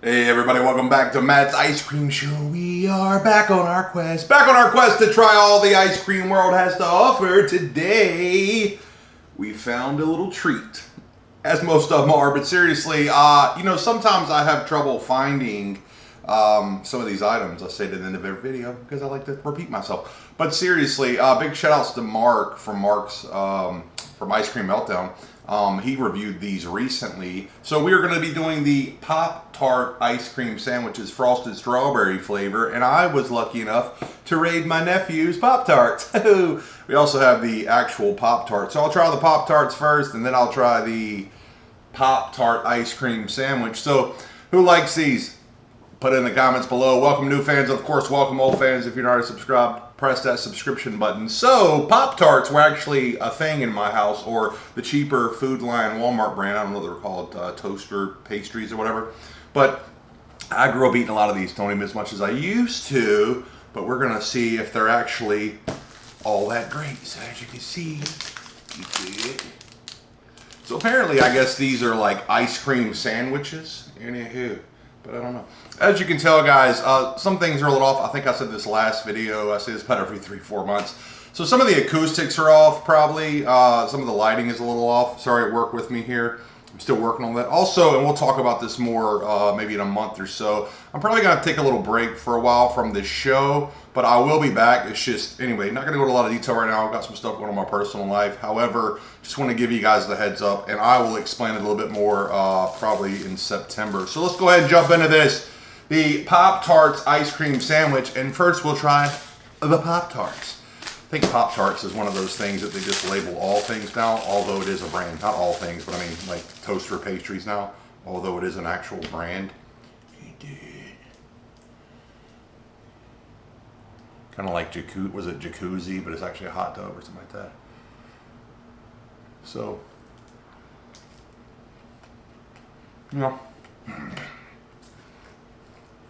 Hey everybody, welcome back to Matt's Ice Cream Show. We are back on our quest to try all the ice cream world has to offer. Today, we found a little treat, as most of them are, but seriously, sometimes I have trouble finding some of these items. I say to the end of every video because I like to repeat myself. But seriously, big shout outs to Mark from from Ice Cream Meltdown. He reviewed these recently. So we are going to be doing the Pop-tart ice cream sandwiches, frosted strawberry flavor, and I was lucky enough to raid my nephew's Pop-tarts. We also have the actual Pop-tart. So I'll try the Pop-tarts first, and then I'll try the Pop-tart ice cream sandwich. So who likes these? Put it in the comments below. Welcome new fans, of course, welcome old fans. If you're not already subscribed, press that subscription button. So Pop-tarts were actually a thing in my house, or the cheaper Food Lion Walmart brand. I don't know what they're called, toaster pastries or whatever. But I grew up eating a lot of these. Don't even as much as I used to, but we're gonna see if they're actually all that great. So as you can see, so apparently I guess these are like ice cream sandwiches. Anywho, but I don't know. As you can tell, guys, some things are a little off. I think I said this last video. I say this about every 3-4 months. So some of the acoustics are off, probably. Some of the lighting is a little off. Sorry, work with me here. I'm still working on that. Also, and we'll talk about this more maybe in a month or so, I'm probably going to take a little break for a while from this show, but I will be back. It's just, anyway, not going to go into a lot of detail right now. I've got some stuff going on in my personal life. However, just want to give you guys the heads up, and I will explain it a little bit more probably in September. So let's go ahead and jump into this. The Pop-tarts ice cream sandwich, and first we'll try the Pop-tarts. I think Pop-tarts is one of those things that they just label all things now, although it is a brand. Not all things, but I mean like toaster pastries now, although it is an actual brand. Kind of like jacuzzi, but it's actually a hot tub or something like that. So, you know, I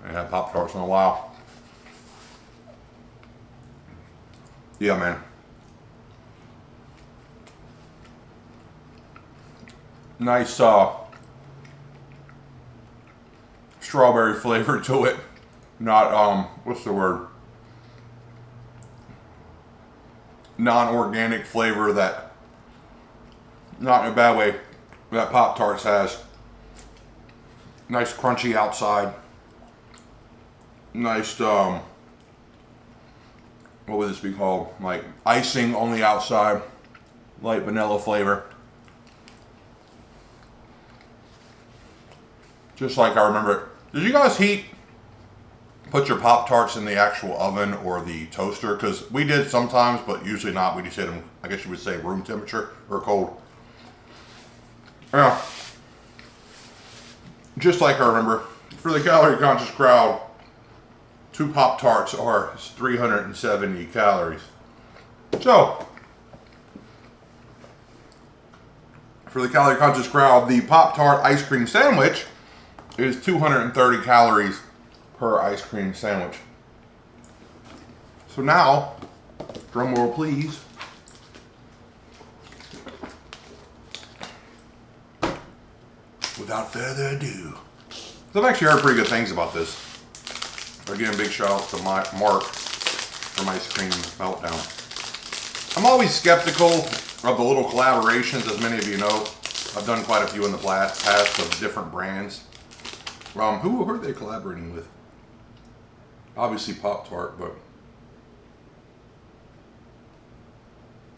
haven't had Pop-tarts in a while. Yeah, man. Nice strawberry flavor to it. Not, what's the word? Non-organic flavor that, not in a bad way, that Pop-tarts has. Nice crunchy outside. Nice, what would this be called? Like icing on the outside, light vanilla flavor. Just like I remember it. Did you guys put your Pop-tarts in the actual oven or the toaster? Because we did sometimes, but usually not. We just hit them, I guess you would say, room temperature or cold. Yeah. Just like I remember. For the calorie conscious crowd, 2 Pop-tarts are 370 calories. So, for the calorie conscious crowd, the Pop-tart ice cream sandwich is 230 calories per ice cream sandwich. So now, drum roll please. Without further ado. So I've actually heard pretty good things about this. Again, big shout out to Mark from Ice Cream Meltdown. I'm always skeptical of the little collaborations, as many of you know. I've done quite a few in the past of different brands. Who are they collaborating with? Obviously Pop-tart, but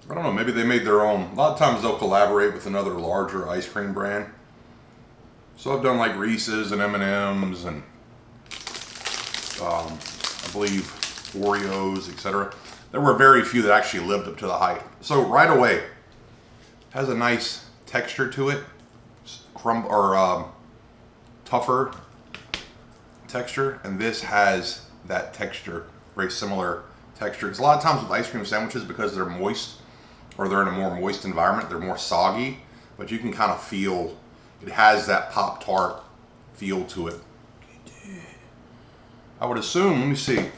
I don't know, maybe they made their own. A lot of times they'll collaborate with another larger ice cream brand. So I've done like Reese's and M&M's and I believe Oreos, etc. There were very few that actually lived up to the hype. So right away, has a nice texture to it, tougher texture, and this has that texture, very similar texture. It's a lot of times with ice cream sandwiches, because they're moist or they're in a more moist environment, they're more soggy, but you can kind of feel it has that Pop-tart feel to it. I would assume, let me see.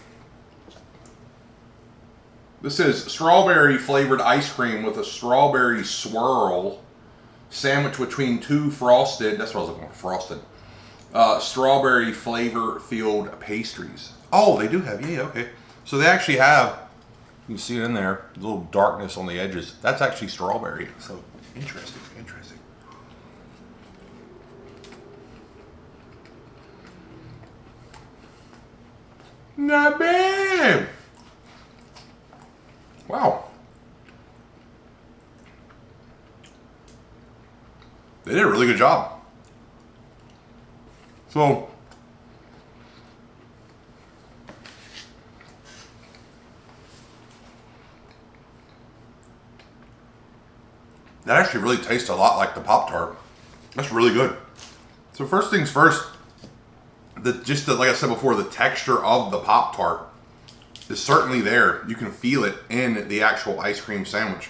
This is strawberry flavored ice cream with a strawberry swirl sandwich between 2 frosted, that's what I was looking for, frosted, strawberry flavor filled pastries. Oh, they do have, yeah, okay. So they actually have, you can see it in there, a little darkness on the edges. That's actually strawberry. So interesting, interesting. Not bad. Wow. They did a really good job. So, that actually really tastes a lot like the Pop-Tart. That's really good. So first things first, like I said before, the texture of the Pop-Tart is certainly there. You can feel it in the actual ice cream sandwich.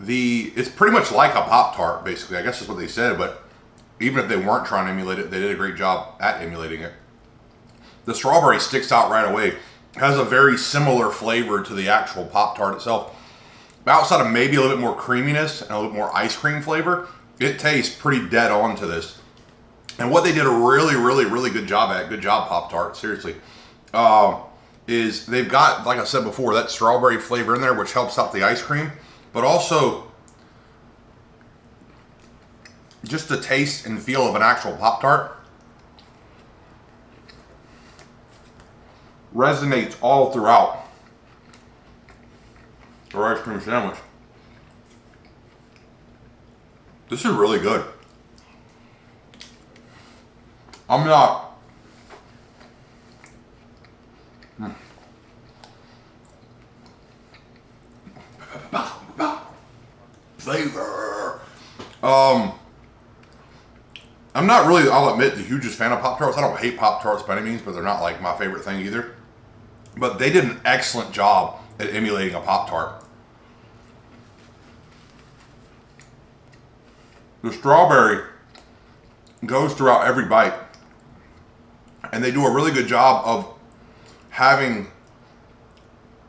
It's pretty much like a Pop-Tart, basically. I guess that's what they said, but even if they weren't trying to emulate it, they did a great job at emulating it. The strawberry sticks out right away. It has a very similar flavor to the actual Pop-Tart itself. Outside of maybe a little bit more creaminess and a little bit more ice cream flavor, it tastes pretty dead on to this. And what they did a really, really, really good job at, good job Pop-Tart, seriously, is they've got, like I said before, that strawberry flavor in there, which helps out the ice cream, but also just the taste and feel of an actual Pop-Tart resonates all throughout our ice cream sandwich. This is really good. I'm not... Flavor. I'm not really, I'll admit, the hugest fan of Pop-Tarts. I don't hate Pop-Tarts by any means, but they're not like my favorite thing either. But they did an excellent job at emulating a Pop-Tart. The strawberry goes throughout every bite. And they do a really good job of having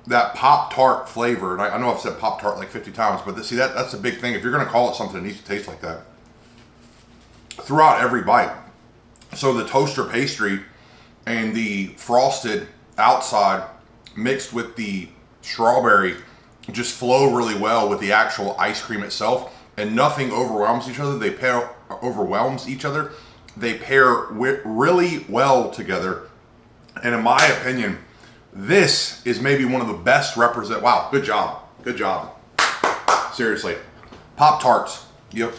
that Pop-Tart flavor. And I know I've said Pop-Tart like 50 times, but see, that's a big thing. If you're going to call it something, it needs to taste like that throughout every bite. So the toaster pastry and the frosted outside mixed with the strawberry just flow really well with the actual ice cream itself, and nothing overwhelms each other. They pair really well together. And in my opinion, this is maybe one of the best wow, good job. Good job. Seriously. Pop-Tarts. You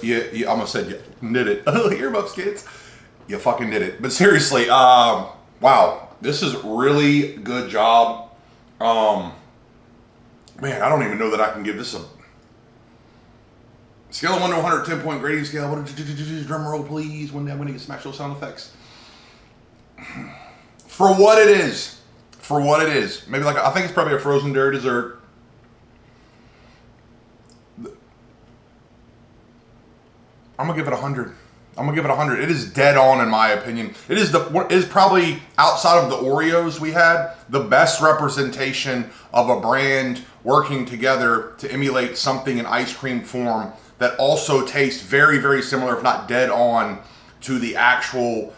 almost said you did it. Oh, earmuffs, kids. You fucking did it. But seriously, wow. This is really good job. Man, I don't even know that I can give this a scale of 1 to 100, 10-point grading scale. Drum roll, please. When you can smash those sound effects. For what it is. Maybe I think it's probably a frozen dairy dessert. I'm gonna give it 100. It is dead on in my opinion. It is probably, outside of the Oreos we had, the best representation of a brand working together to emulate something in ice cream form that also tastes very, very similar, if not dead on, to the actual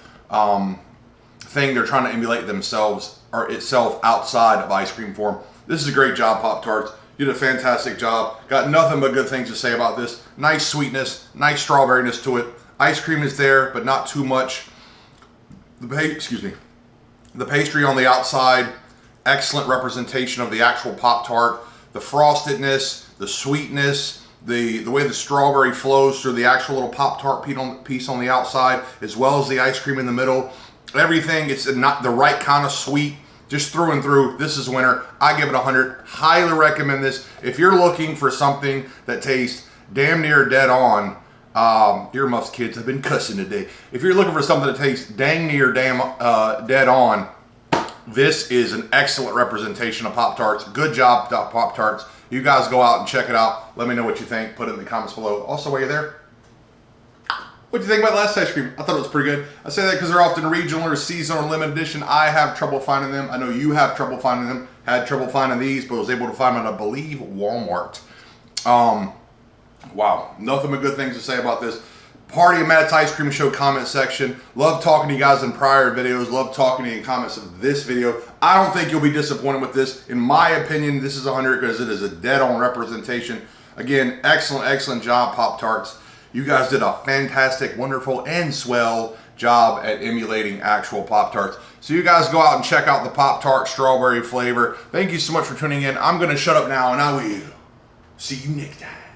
thing they're trying to emulate themselves or itself outside of ice cream form. This is a great job, Pop-Tarts. You did a fantastic job. Got nothing but good things to say about this. Nice sweetness, nice strawberryness to it. Ice cream is there, but not too much. The pastry on the outside, excellent representation of the actual Pop-Tart. The frostedness, the sweetness, the way the strawberry flows through the actual little Pop-Tart piece on the outside, as well as the ice cream in the middle. Everything, it's not the right kind of sweet, just through and through. This is a winner. I give it 100. Highly recommend this. If you're looking for something that tastes damn near dead on, earmuffs, kids, I've been cussing today. If you're looking for something that tastes dang near dead on, this is an excellent representation of Pop-Tarts. Good job, Pop-Tarts. You guys go out and check it out. Let me know what you think. Put it in the comments below. Also, while you're there, what do you think about last ice cream? I thought it was pretty good. I say that because they're often regional or seasonal or limited edition. I have trouble finding them. I know you have trouble finding them. Had trouble finding these, but was able to find them at, I believe, Walmart. Wow, nothing but good things to say about this. Party of Matt's Ice Cream Show comment section. Love talking to you guys in prior videos. Love talking to you in comments of this video. I don't think you'll be disappointed with this. In my opinion, this is 100 because it is a dead-on representation. Again, excellent job, Pop-Tarts. You guys did a fantastic, wonderful, and swell job at emulating actual Pop-Tarts. So you guys go out and check out the Pop-Tart strawberry flavor. Thank you so much for tuning in. I'm going to shut up now, and I will see you next time.